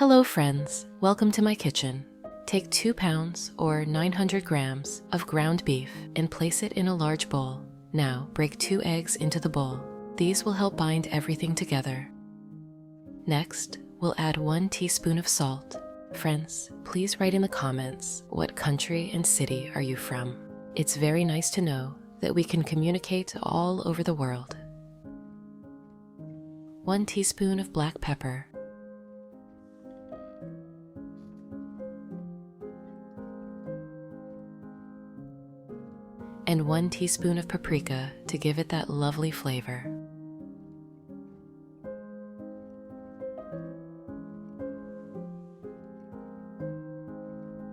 Hello friends, welcome to my kitchen. Take 2 pounds or 900 grams of ground beef and place it in a large bowl. Now break 2 eggs into the bowl. These will help bind everything together. Next, we'll add 1 teaspoon of salt. Friends, please write in the comments what country and city are you from. It's very nice to know that we can communicate all over the world. 1 teaspoon of black pepper. And 1 teaspoon of paprika to give it that lovely flavor.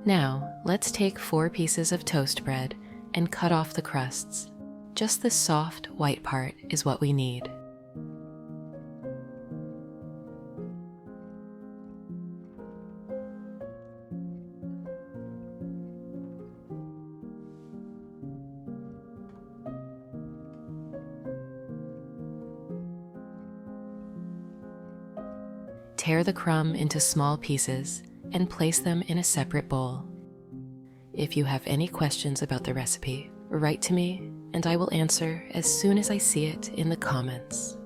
Now, let's take 4 pieces of toast bread and cut off the crusts. Just the soft, white part is what we need. Tear the crumb into small pieces and place them in a separate bowl. If you have any questions about the recipe, write to me and I will answer as soon as I see it in the comments.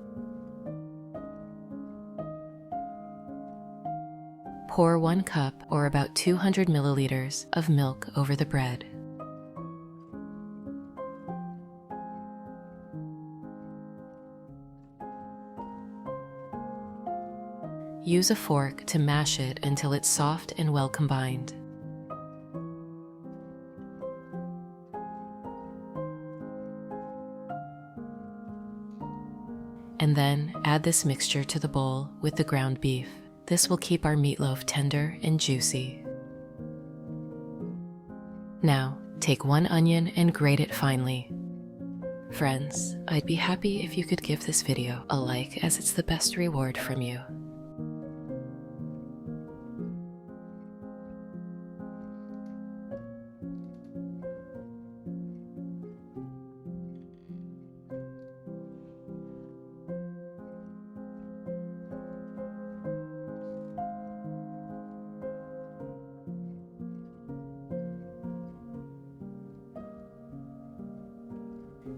Pour 1 cup or about 200 milliliters of milk over the bread. Use a fork to mash it until it's soft and well combined. And then add this mixture to the bowl with the ground beef. This will keep our meatloaf tender and juicy. Now, take 1 onion and grate it finely. Friends, I'd be happy if you could give this video a like, as it's the best reward from you.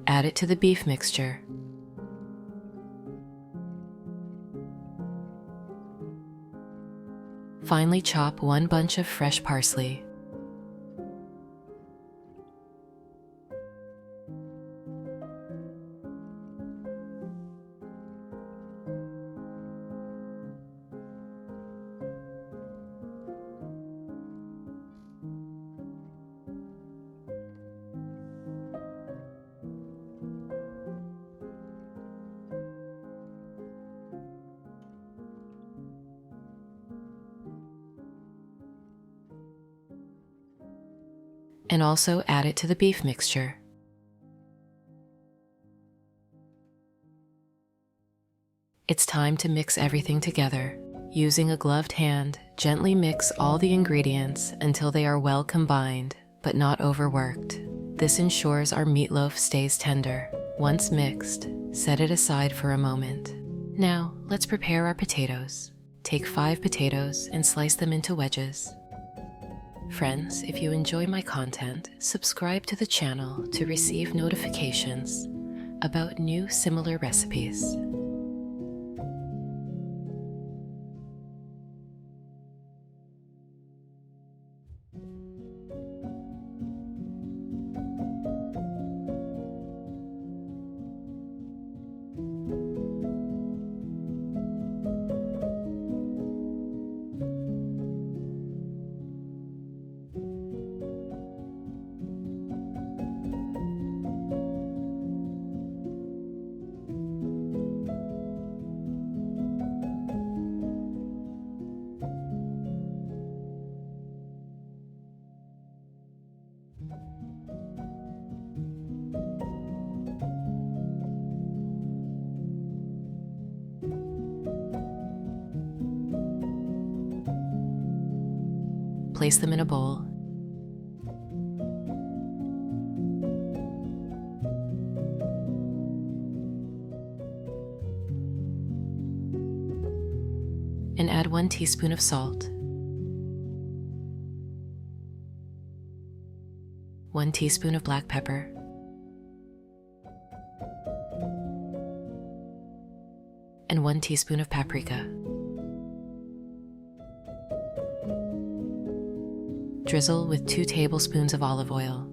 Add it to the beef mixture. Finely chop 1 bunch of fresh parsley. And also add it to the beef mixture. It's time to mix everything together. Using a gloved hand, gently mix all the ingredients until they are well combined, but not overworked. This ensures our meatloaf stays tender. Once mixed, set it aside for a moment. Now, let's prepare our potatoes. Take 5 potatoes and slice them into wedges. Friends, if you enjoy my content, subscribe to the channel to receive notifications about new similar recipes. Place them in a bowl. And add 1 teaspoon of salt, 1 teaspoon of black pepper, and 1 teaspoon of paprika. Drizzle with 2 tablespoons of olive oil.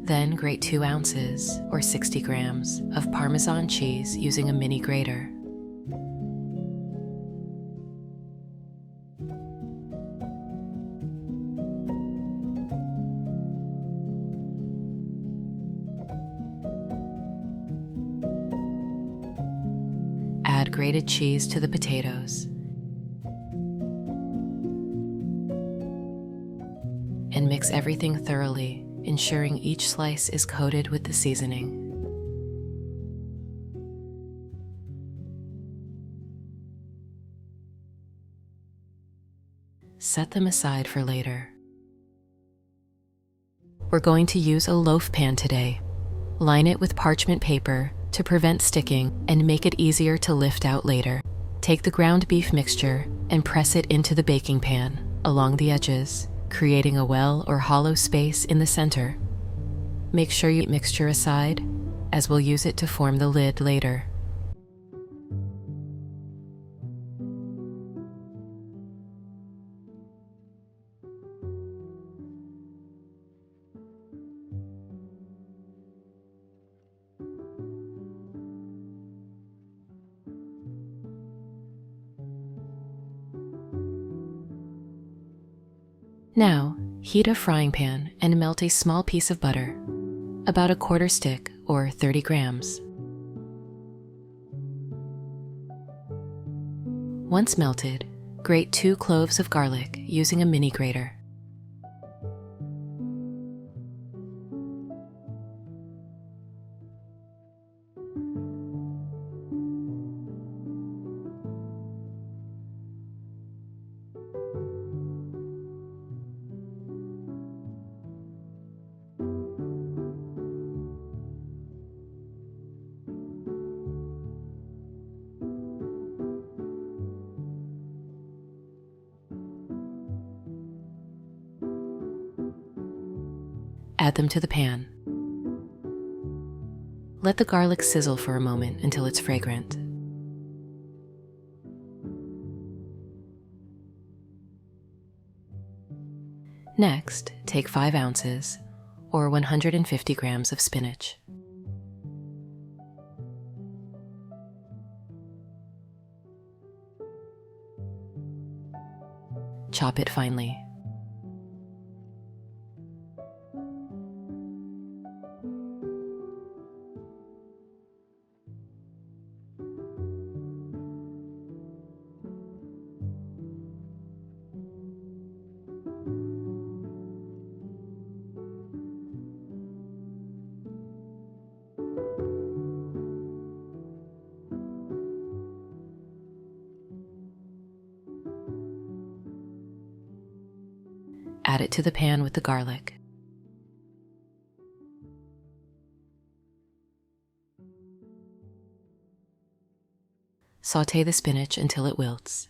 Then grate 2 ounces, or 60 grams, of Parmesan cheese using a mini grater. Add grated cheese to the potatoes and mix everything thoroughly, ensuring each slice is coated with the seasoning. Set them aside for later. We're going to use a loaf pan today. Line it with parchment paper to prevent sticking and make it easier to lift out later. Take the ground beef mixture and press it into the baking pan along the edges, creating a well or hollow space in the center. Make sure you mixture aside, as we'll use it to form the lid later. Now, heat a frying pan and melt a small piece of butter, about 1/4 stick or 30 grams. Once melted, grate 2 cloves of garlic using a mini grater. Add them to the pan. Let the garlic sizzle for a moment until it's fragrant. Next, take 5 ounces, or 150 grams of spinach. Chop it finely. Add it to the pan with the garlic. Sauté the spinach until it wilts.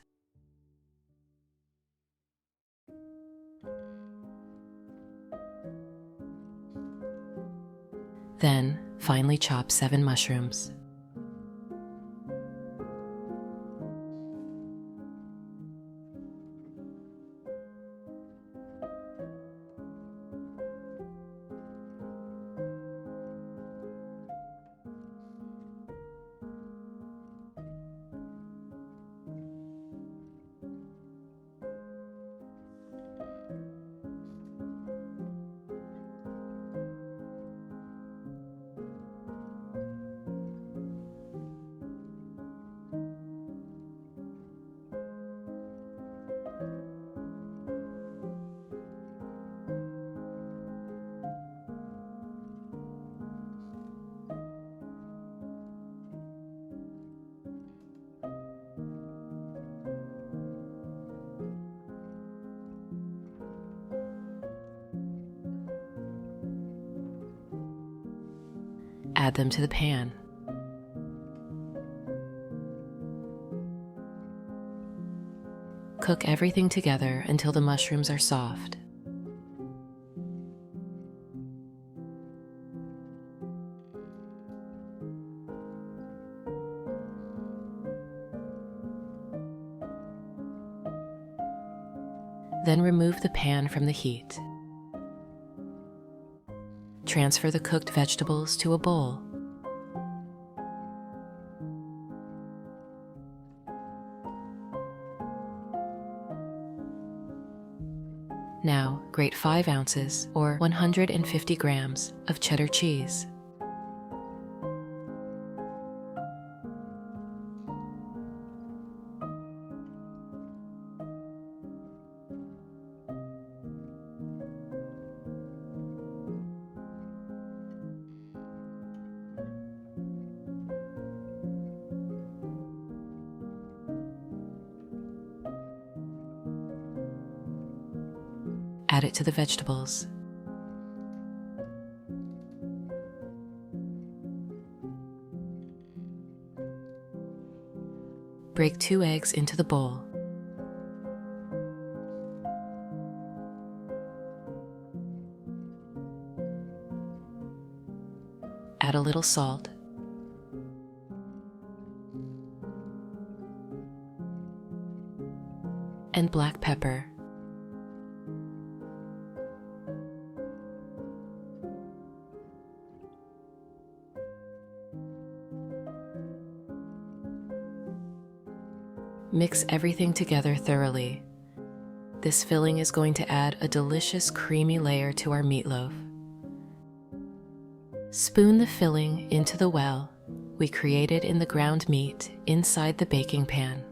Then, finely chop 7 mushrooms. add them to the pan. Cook everything together until the mushrooms are soft. Then remove the pan from the heat. Transfer the cooked vegetables to a bowl. Now, grate 5 ounces or 150 grams of cheddar cheese. Add it to the vegetables. Break 2 eggs into the bowl. Add a little salt. And black pepper. Mix everything together thoroughly. This filling is going to add a delicious creamy layer to our meatloaf. Spoon the filling into the well we created in the ground meat inside the baking pan.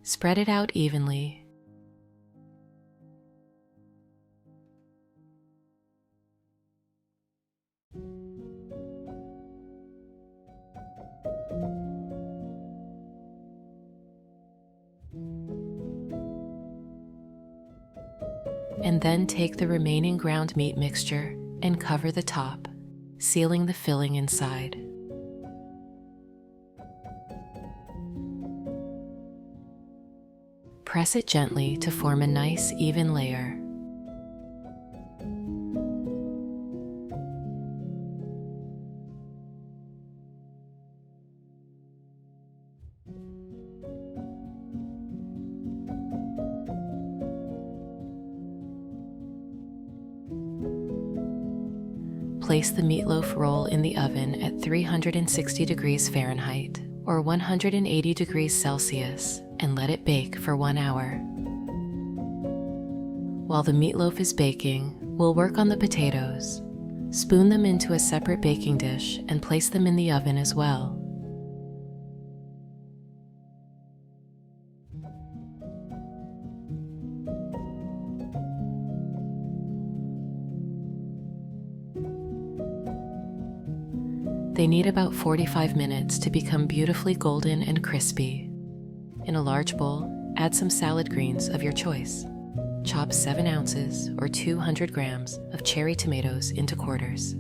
Spread it out evenly. And then take the remaining ground meat mixture and cover the top, sealing the filling inside. Press it gently to form a nice, even layer. Place the meatloaf roll in the oven at 360 degrees Fahrenheit or 180 degrees Celsius and let it bake for 1 hour. While the meatloaf is baking, we'll work on the potatoes. Spoon them into a separate baking dish and place them in the oven as well. They need about 45 minutes to become beautifully golden and crispy. In a large bowl, add some salad greens of your choice. Chop 7 ounces or 200 grams of cherry tomatoes into quarters.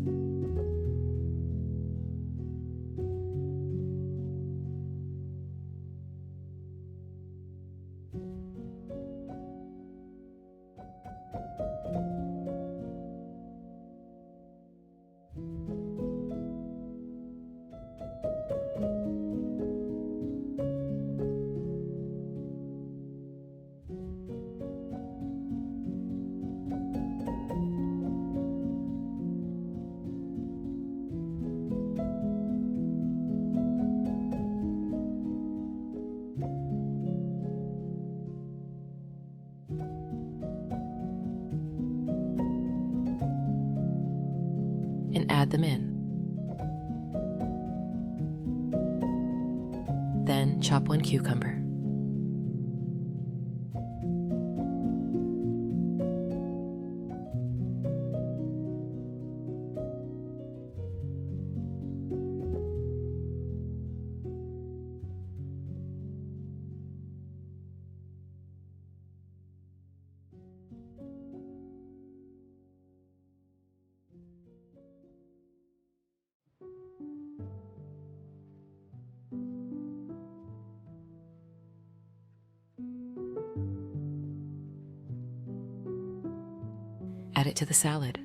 And add them in. Then chop 1 cucumber. add it to the salad.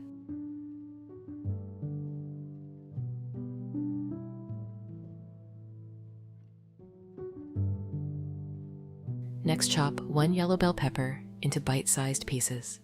Next, chop 1 yellow bell pepper into bite-sized pieces.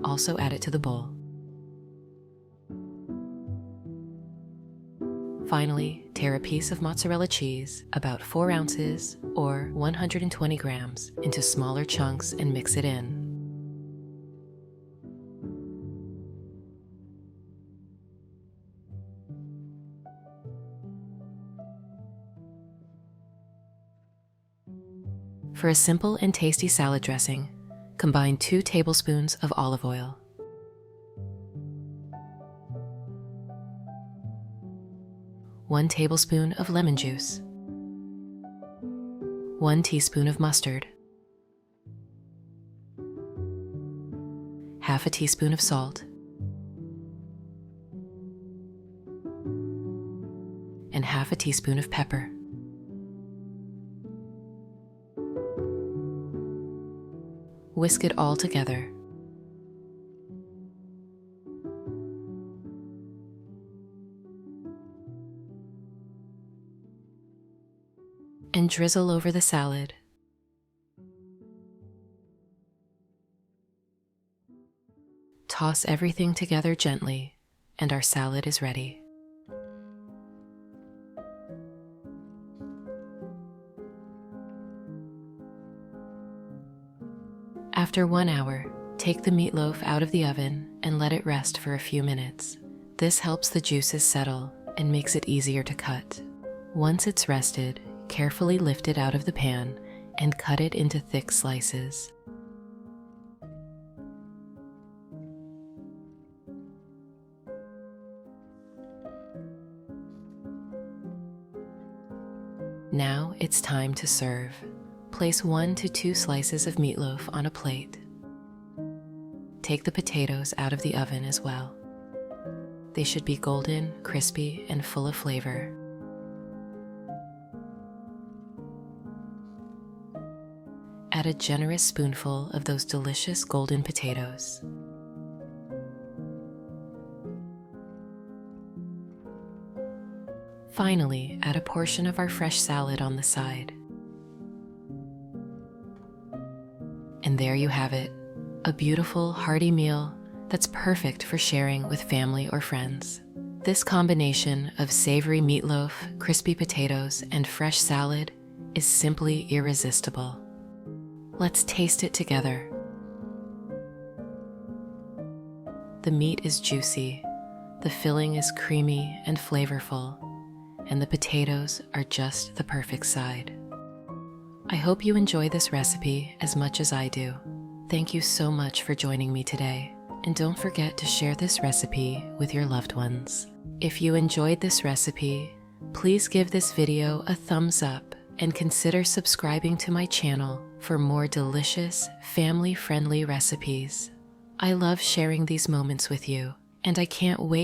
Also add it to the bowl. Finally, tear a piece of mozzarella cheese, about 4 ounces or 120 grams, into smaller chunks and mix it in. For a simple and tasty salad dressing, combine 2 tablespoons of olive oil, 1 tablespoon of lemon juice, 1 teaspoon of mustard, half a teaspoon of salt, and half a teaspoon of pepper. Whisk it all together. And drizzle over the salad. Toss everything together gently, and our salad is ready. After 1 hour, take the meatloaf out of the oven and let it rest for a few minutes. This helps the juices settle and makes it easier to cut. Once it's rested, carefully lift it out of the pan and cut it into thick slices. Now it's time to serve. Place 1 to 2 slices of meatloaf on a plate. Take the potatoes out of the oven as well. They should be golden, crispy, and full of flavor. Add a generous spoonful of those delicious golden potatoes. Finally, add a portion of our fresh salad on the side. And there you have it, a beautiful, hearty meal that's perfect for sharing with family or friends. This combination of savory meatloaf, crispy potatoes, and fresh salad is simply irresistible. Let's taste it together. The meat is juicy, the filling is creamy and flavorful, and the potatoes are just the perfect side. I hope you enjoy this recipe as much as I do. Thank you so much for joining me today, and don't forget to share this recipe with your loved ones. If you enjoyed this recipe, please give this video a thumbs up and consider subscribing to my channel for more delicious, family-friendly recipes. I love sharing these moments with you, and I can't wait